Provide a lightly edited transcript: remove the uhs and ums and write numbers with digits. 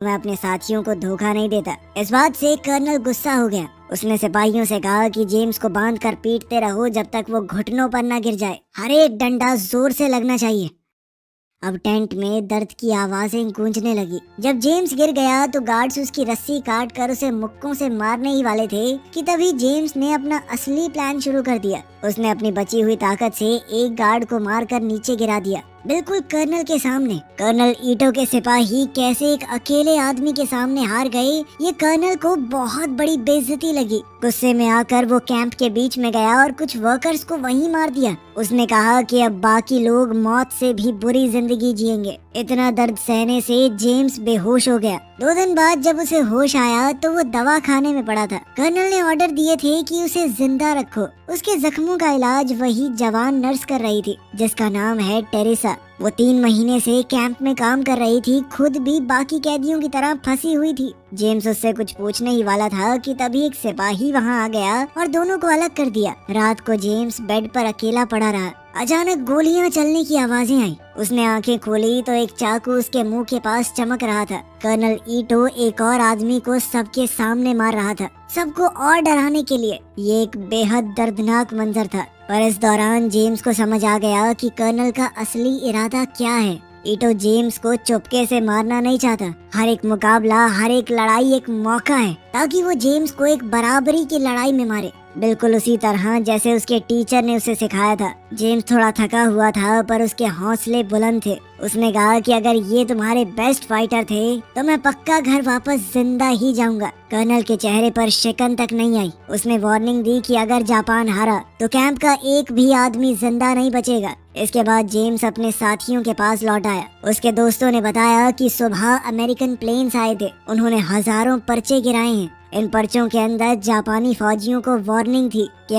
मैं अपने साथियों को धोखा नहीं देता। इस बात से कर्नल गुस्सा हो गया। उसने सिपाहियों से कहा कि जेम्स को बांध कर पीटते रहो जब तक वो घुटनों पर न गिर जाए। हर एक डंडा जोर से लगना चाहिए। अब टेंट में दर्द की आवाजें गूंजने लगी। जब जेम्स गिर गया तो गार्ड्स उसकी रस्सी काट कर उसे मुक्कों से मारने ही वाले थे कि तभी जेम्स ने अपना असली प्लान शुरू कर दिया। उसने अपनी बची हुई ताकत से एक गार्ड को मारकर नीचे गिरा दिया, बिल्कुल कर्नल के सामने। कर्नल ईटो के सिपाही कैसे एक अकेले आदमी के सामने हार गए, ये कर्नल को बहुत बड़ी बेइज्जती लगी। गुस्से में आकर वो कैंप के बीच में गया और कुछ वर्कर्स को वहीं मार दिया। उसने कहा कि अब बाकी लोग मौत से भी बुरी जिंदगी जिएंगे। इतना दर्द सहने से जेम्स बेहोश हो गया। 2 दिन बाद जब उसे होश आया तो वो दवा खाने में पड़ा था। कर्नल ने ऑर्डर दिए थे कि उसे जिंदा रखो। उसके जख्मों का इलाज वही जवान नर्स कर रही थी जिसका नाम है टेरेसा। वो 3 महीने से कैंप में काम कर रही थी, खुद भी बाकी कैदियों की तरह फंसी हुई थी। जेम्स उससे कुछ पूछने ही वाला था कि तभी एक सिपाही वहां आ गया और दोनों को अलग कर दिया। रात को जेम्स बेड पर अकेला पड़ा रहा। अचानक गोलियां चलने की आवाजें आई। उसने आंखें खोली तो एक चाकू उसके मुंह के पास चमक रहा था। कर्नल ईटो एक और आदमी को सबके सामने मार रहा था, सबको और डराने के लिए। ये एक बेहद दर्दनाक मंजर था। पर इस दौरान जेम्स को समझ आ गया कि कर्नल का असली इरादा क्या है। ईटो जेम्स को चुपके से मारना नहीं चाहता। हर एक मुकाबला, हर एक लड़ाई एक मौका है ताकि वो जेम्स को एक बराबरी की लड़ाई में मारे, बिल्कुल उसी तरह जैसे उसके टीचर ने उसे सिखाया था। जेम्स थोड़ा थका हुआ था पर उसके हौसले बुलंद थे। उसने कहा कि अगर ये तुम्हारे बेस्ट फाइटर थे तो मैं पक्का घर वापस जिंदा ही जाऊंगा। कर्नल के चेहरे पर शिकन तक नहीं आई। उसने वार्निंग दी कि अगर जापान हारा तो कैंप का एक भी आदमी जिंदा नहीं बचेगा। इसके बाद जेम्स अपने साथियों के पास लौट आया। उसके दोस्तों ने बताया कि सुबह अमेरिकन प्लेन्स आए थे। उन्होंने हजारों पर्चे गिराए हैं। इन पर्चों के अंदर जापानी फौजियों को वार्निंग थी कि